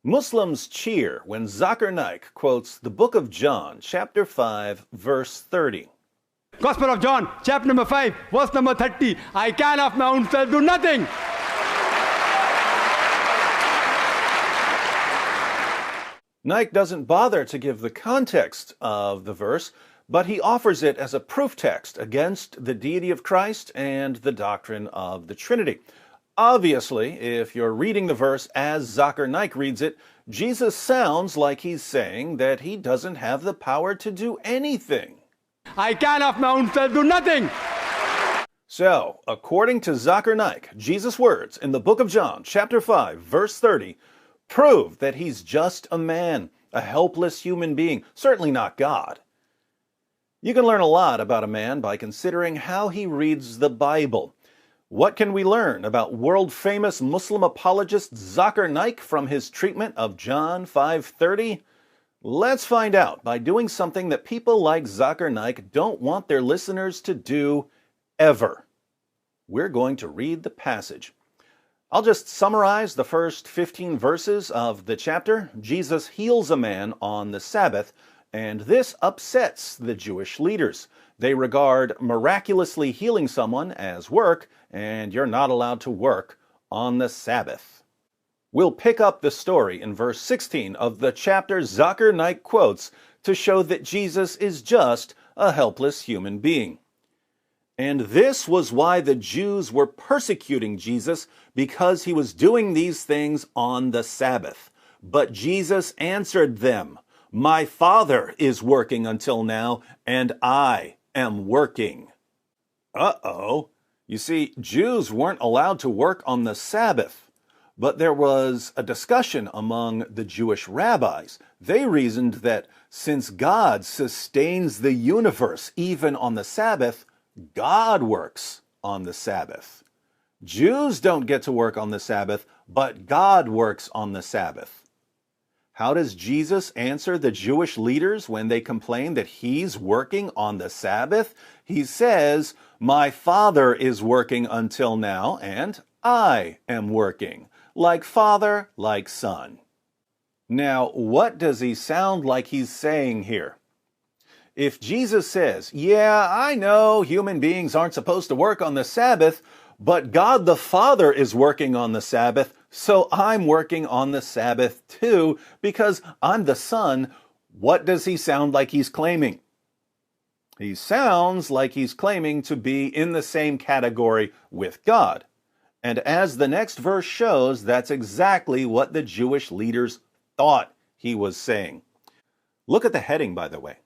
Muslims cheer when Zakir Naik quotes the book of John, chapter 5, verse 30. Gospel of John, chapter number 5, verse number 30. I can of my own self do nothing. Naik doesn't bother to give the context of the verse, but he offers it as a proof text against the deity of Christ and the doctrine of the Trinity. Obviously, if you're reading the verse as Zakir Naik reads it, Jesus sounds like he's saying that he doesn't have the power to do anything. I can of my own self do nothing. So, according to Zakir Naik, Jesus' words in the book of John, chapter 5, verse 30, prove that he's just a man, a helpless human being, certainly not God. You can learn a lot about a man by considering how he reads the Bible. What can we learn about world-famous Muslim apologist Zakir Naik from his treatment of John 5:30? Let's find out by doing something that people like Zakir Naik don't want their listeners to do ever. We're going to read the passage. I'll just summarize the first 15 verses of the chapter. Jesus heals a man on the Sabbath, and this upsets the Jewish leaders. They regard miraculously healing someone as work, and you're not allowed to work on the Sabbath. We'll pick up the story in verse 16 of the chapter Zakir Naik quotes to show that Jesus is just a helpless human being. And this was why the Jews were persecuting Jesus, because he was doing these things on the Sabbath. But Jesus answered them, "My Father is working until now, and I am working." Uh-oh. You see, Jews weren't allowed to work on the Sabbath. But there was a discussion among the Jewish rabbis. They reasoned that since God sustains the universe even on the Sabbath, God works on the Sabbath. Jews don't get to work on the Sabbath, but God works on the Sabbath. How does Jesus answer the Jewish leaders when they complain that he's working on the Sabbath? He says, "My Father is working until now, and I am working." Like Father, like Son. Now, what does he sound like he's saying here? If Jesus says, "Yeah, I know human beings aren't supposed to work on the Sabbath, but God the Father is working on the Sabbath, so I'm working on the Sabbath too, because I'm the Son," what does he sound like he's claiming? He sounds like he's claiming to be in the same category with God. And as the next verse shows, that's exactly what the Jewish leaders thought he was saying. Look at the heading, by the way.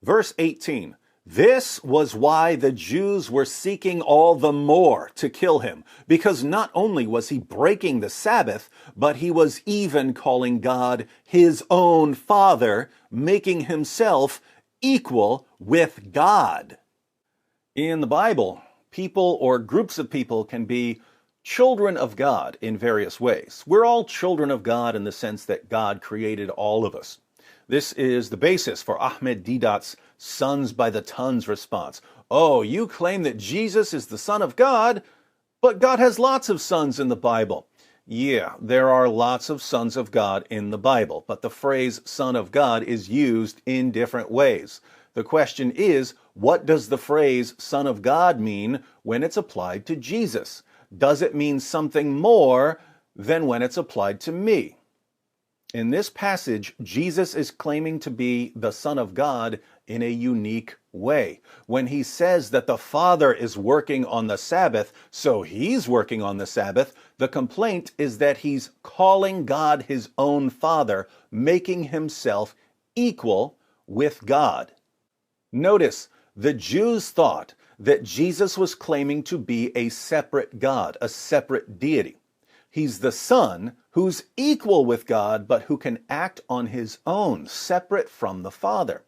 Verse 18, "This was why the Jews were seeking all the more to kill him, because not only was he breaking the Sabbath, but he was even calling God his own Father, making himself equal with God." In the Bible, people or groups of people can be children of God in various ways. We're all children of God in the sense that God created all of us. This is the basis for Ahmed Deedat's sons by the tons response. Oh, you claim that Jesus is the Son of God, but God has lots of sons in the Bible. Yeah, there are lots of sons of God in the Bible, but the phrase Son of God is used in different ways. The question is, what does the phrase Son of God mean when it's applied to Jesus? Does it mean something more than when it's applied to me? In this passage, Jesus is claiming to be the Son of God in a unique way. When he says that the Father is working on the Sabbath, so he's working on the Sabbath, the complaint is that he's calling God his own Father, making himself equal with God. Notice, the Jews thought that Jesus was claiming to be a separate God, a separate deity. He's the Son who's equal with God, but who can act on his own, separate from the Father.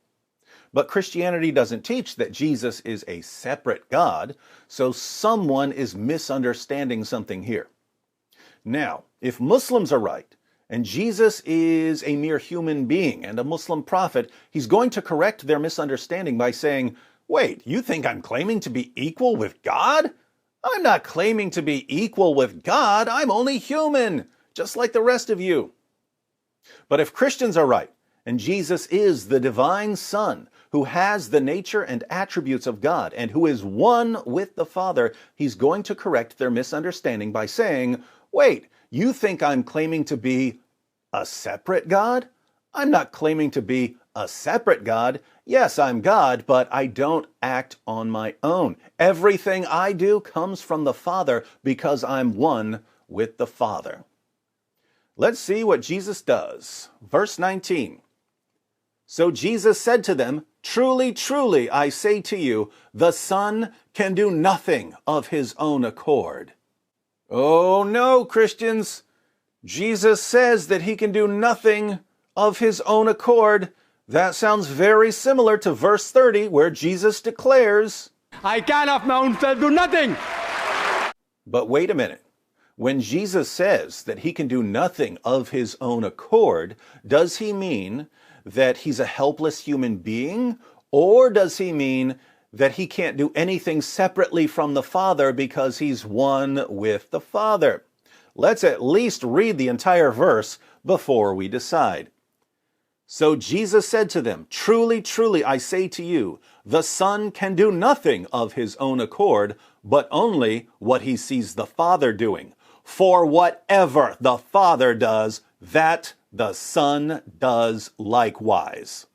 But Christianity doesn't teach that Jesus is a separate God, so someone is misunderstanding something here. Now, if Muslims are right, and Jesus is a mere human being and a Muslim prophet, he's going to correct their misunderstanding by saying, "Wait, you think I'm claiming to be equal with God? I'm not claiming to be equal with God. I'm only human, just like the rest of you." But if Christians are right, and Jesus is the divine Son who has the nature and attributes of God and who is one with the Father, he's going to correct their misunderstanding by saying, wait, you think I'm claiming to be a separate God? I'm not claiming to be a separate God. Yes, I'm God, but I don't act on my own. Everything I do comes from the Father because I'm one with the Father. Let's see what Jesus does. Verse 19. So Jesus said to them, truly, truly, I say to you, the Son can do nothing of his own accord. Oh no, Christians. Jesus says that he can do nothing of his own accord. That sounds very similar to verse 30, where Jesus declares, I can of my own self do nothing. But wait a minute. When Jesus says that he can do nothing of his own accord, does he mean that he's a helpless human being? Or does he mean that he can't do anything separately from the Father because he's one with the Father? Let's at least read the entire verse before we decide. So Jesus said to them, truly, truly, I say to you, the Son can do nothing of his own accord, but only what he sees the Father doing. For whatever the Father does, that the Son does likewise.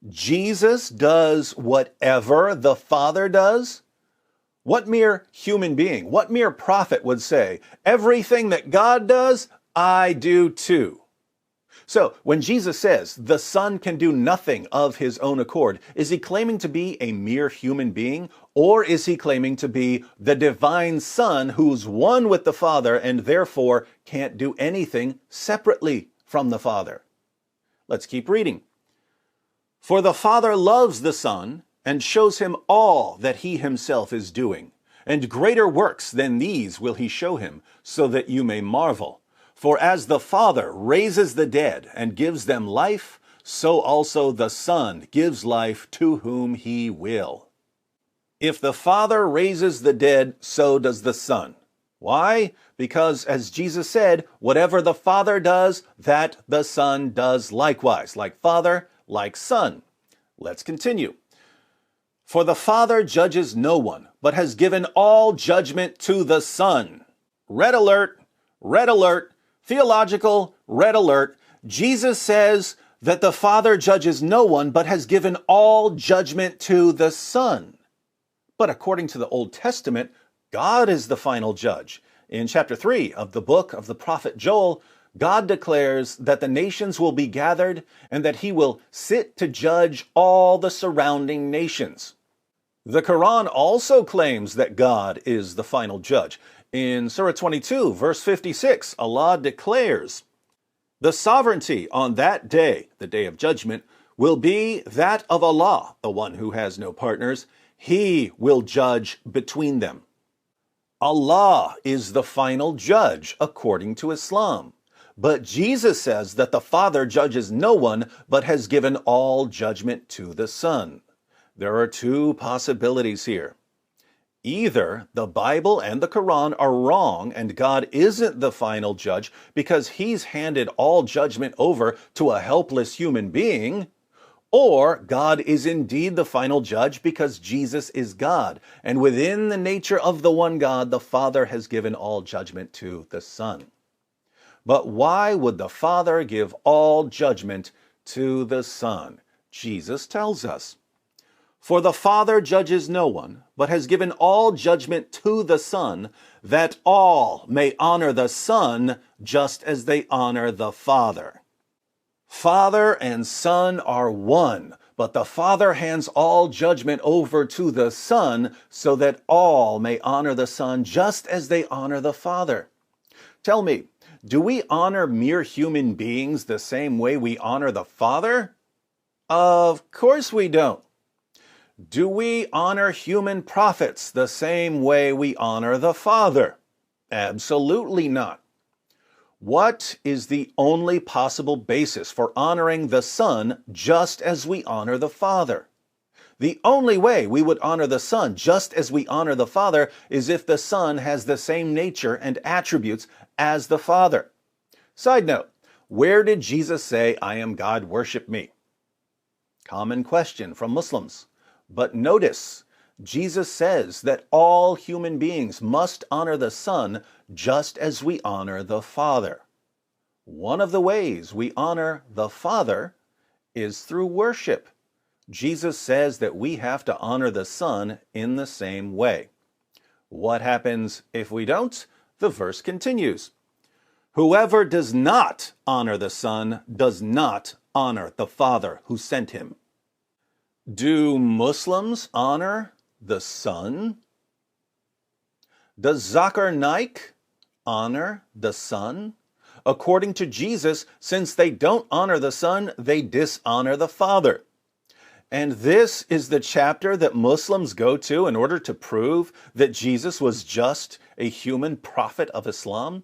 Jesus does whatever the Father does? What mere human being, what mere prophet would say, everything that God does, I do too? So, when Jesus says the Son can do nothing of his own accord, is he claiming to be a mere human being? Or is he claiming to be the divine Son who's one with the Father and therefore can't do anything separately from the Father? Let's keep reading. For the Father loves the Son and shows him all that he himself is doing. And greater works than these will he show him, so that you may marvel. For as the Father raises the dead and gives them life, so also the Son gives life to whom he will. If the Father raises the dead, so does the Son. Why? Because, as Jesus said, whatever the Father does, that the Son does likewise. Like Father, like Son. Let's continue. For the Father judges no one, but has given all judgment to the Son. Red alert, red alert. Theological red alert. Jesus says that the Father judges no one, but has given all judgment to the Son. But according to the Old Testament, God is the final judge. In chapter 3 of the book of the prophet Joel, God declares that the nations will be gathered and that he will sit to judge all the surrounding nations. The Quran also claims that God is the final judge. In Surah 22, verse 56, Allah declares, the sovereignty on that day, the day of judgment, will be that of Allah, the one who has no partners. He will judge between them. Allah is the final judge according to Islam. But Jesus says that the Father judges no one, but has given all judgment to the Son. There are two possibilities here. Either the Bible and the Quran are wrong and God isn't the final judge because he's handed all judgment over to a helpless human being, or God is indeed the final judge because Jesus is God, and within the nature of the one God, the Father has given all judgment to the Son. But why would the Father give all judgment to the Son? Jesus tells us. For the Father judges no one, but has given all judgment to the Son, that all may honor the Son just as they honor the Father. Father and Son are one, but the Father hands all judgment over to the Son so that all may honor the Son just as they honor the Father. Tell me, do we honor mere human beings the same way we honor the Father? Of course we don't. Do we honor human prophets the same way we honor the Father? Absolutely not. What is the only possible basis for honoring the Son just as we honor the Father? The only way we would honor the Son just as we honor the Father is if the Son has the same nature and attributes as the Father. Side note, Where did Jesus say, I am God, worship me? Common question from Muslims. But notice, Jesus says that all human beings must honor the Son just as we honor the Father. One of the ways we honor the Father is through worship. Jesus says that we have to honor the Son in the same way. What happens if we don't? The verse continues. Whoever does not honor the Son does not honor the Father who sent him. Do Muslims honor the Son? Does Zakir Naik honor the Son? According to Jesus, since they don't honor the Son, they dishonor the Father. And this is the chapter that Muslims go to in order to prove that Jesus was just a human prophet of Islam.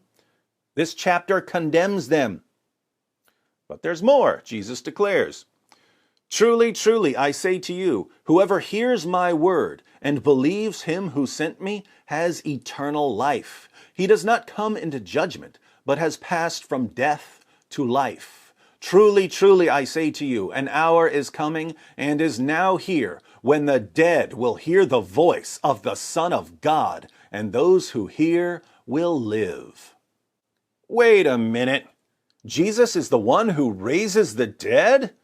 This chapter condemns them. But there's more. Jesus declares, Truly, truly, I say to you, whoever hears my word and believes him who sent me has eternal life. He does not come into judgment, but has passed from death to life. Truly, truly, I say to you, an hour is coming and is now here when the dead will hear the voice of the Son of God, and those who hear will live. Wait a minute. Jesus is the one who raises the dead?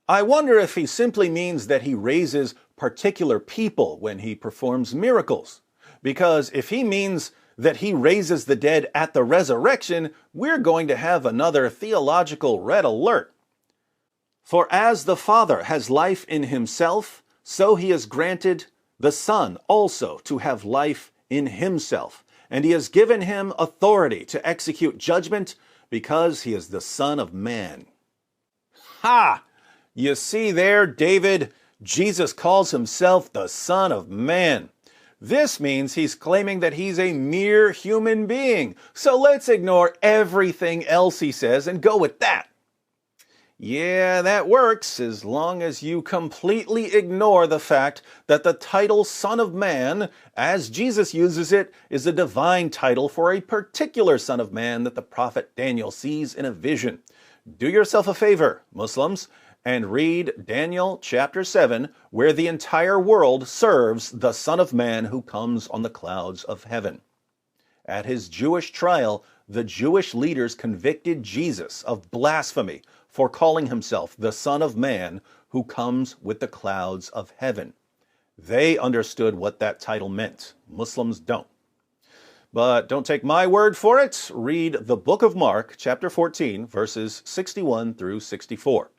I wonder if he simply means that he raises particular people when he performs miracles. Because if he means that he raises the dead at the resurrection, we're going to have another theological red alert. For as the Father has life in himself, so he has granted the Son also to have life in himself. And he has given him authority to execute judgment because he is the Son of Man. Ha! You see there, David, Jesus calls himself the Son of Man. This means he's claiming that he's a mere human being. So let's ignore everything else he says and go with that. Yeah, that works as long as you completely ignore the fact that the title Son of Man, as Jesus uses it, is a divine title for a particular Son of Man that the prophet Daniel sees in a vision. Do yourself a favor, Muslims, and read Daniel chapter 7, where the entire world serves the Son of Man who comes on the clouds of heaven. At his Jewish trial, the Jewish leaders convicted Jesus of blasphemy for calling himself the Son of Man who comes with the clouds of heaven. They understood what that title meant. Muslims don't. But don't take my word for it. Read the book of Mark, chapter 14, verses 61 through 64.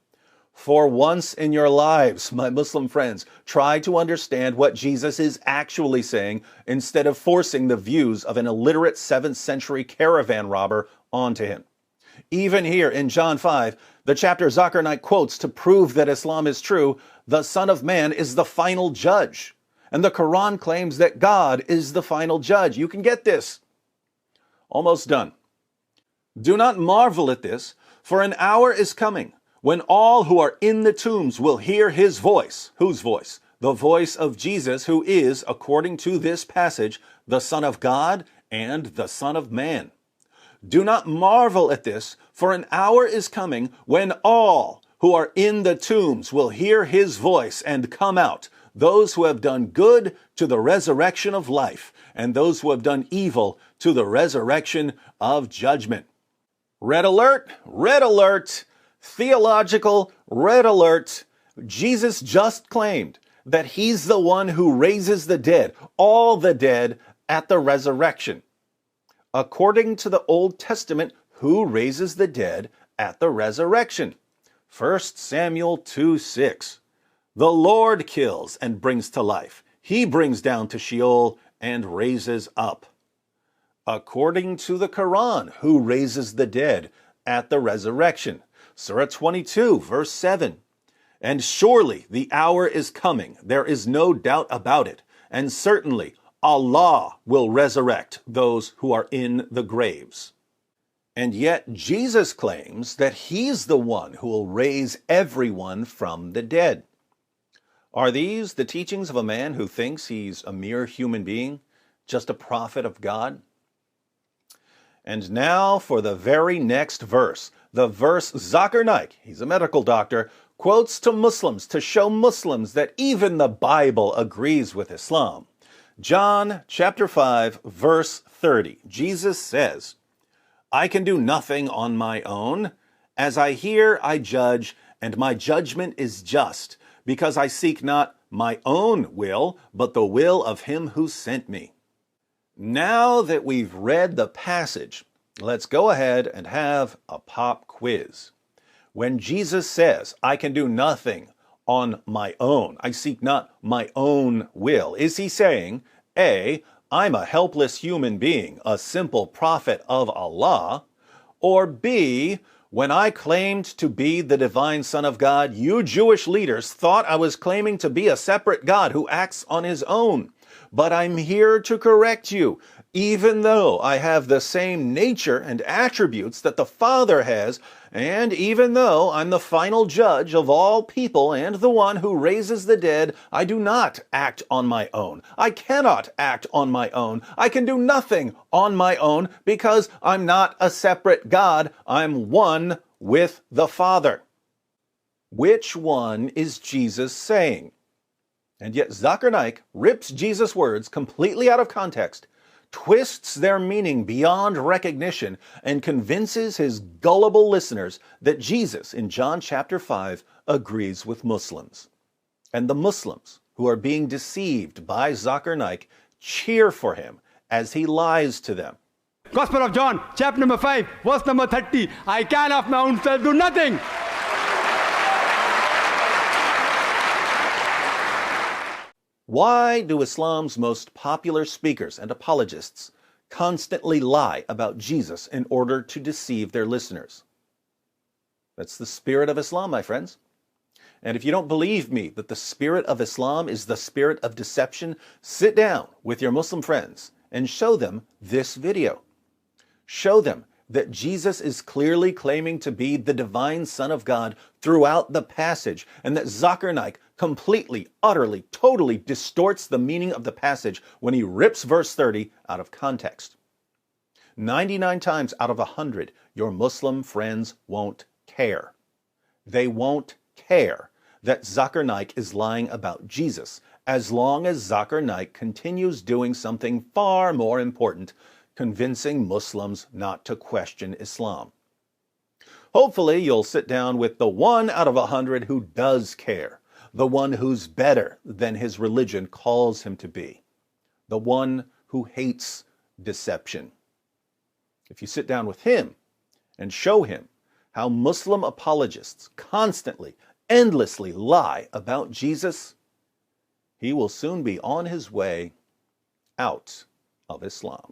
For once in your lives, my Muslim friends, try to understand what Jesus is actually saying instead of forcing the views of an illiterate 7th century caravan robber onto him. Even here in John 5, the chapter Zakir Naik quotes to prove that Islam is true, the Son of Man is the final judge. And the Quran claims that God is the final judge. You can get this. Almost done. Do not marvel at this, for an hour is coming when all who are in the tombs will hear his voice. Whose voice? The voice of Jesus, who is, according to this passage, the Son of God and the Son of Man. Do not marvel at this, for an hour is coming when all who are in the tombs will hear his voice and come out, those who have done good to the resurrection of life, and those who have done evil to the resurrection of judgment. Red alert, red alert. Theological red alert. Jesus just claimed that he's the one who raises the dead, all the dead, at the resurrection. According to the Old Testament, who raises the dead at the resurrection? 1 Samuel 2:6. The Lord kills and brings to life. He brings down to Sheol and raises up. According to the Quran, who raises the dead at the resurrection? Surah 22, verse 7. And surely the hour is coming, there is no doubt about it, and certainly Allah will resurrect those who are in the graves. And yet Jesus claims that he's the one who will raise everyone from the dead. Are these the teachings of a man who thinks he's a mere human being, just a prophet of God? And now for the very next verse, The verse Zakir Naik, he's a medical doctor, quotes to Muslims to show Muslims that even the Bible agrees with Islam. John chapter 5, verse 30. Jesus says, "I can do nothing on my own. As I hear, I judge, and my judgment is just, because I seek not my own will, but the will of him who sent me." Now that we've read the passage, let's go ahead and have a pop quiz. When Jesus says, "I can do nothing on my own, I seek not my own will," is he saying, A, I'm a helpless human being, a simple prophet of Allah, or B, when I claimed to be the divine Son of God, you Jewish leaders thought I was claiming to be a separate God who acts on his own. But I'm here to correct you. Even though I have the same nature and attributes that the Father has, and even though I'm the final judge of all people and the one who raises the dead, I do not act on my own. I cannot act on my own. I can do nothing on my own because I'm not a separate God. I'm one with the Father. Which one is Jesus saying? And yet Zakir Naik rips Jesus' words completely out of context, twists their meaning beyond recognition, and convinces his gullible listeners that Jesus in John chapter 5 agrees with Muslims. And the Muslims who are being deceived by Zakir Naik cheer for him as he lies to them. Gospel of John, chapter number 5, verse number 30. I can of my own self do nothing. Why do Islam's most popular speakers and apologists constantly lie about Jesus in order to deceive their listeners? That's the spirit of Islam, my friends. And if you don't believe me that the spirit of Islam is the spirit of deception, sit down with your Muslim friends and show them this video. Show them that Jesus is clearly claiming to be the divine Son of God throughout the passage, and that Zakir Naik completely, utterly, totally distorts the meaning of the passage when he rips verse 30 out of context. 99 times out of 100, your Muslim friends won't care. They won't care that Zakir Naik is lying about Jesus, as long as Zakir Naik continues doing something far more important, convincing Muslims not to question Islam. Hopefully, you'll sit down with the 1 out of 100 who does care, the one who's better than his religion calls him to be, the one who hates deception. If you sit down with him and show him how Muslim apologists constantly, endlessly lie about Jesus, he will soon be on his way out of Islam.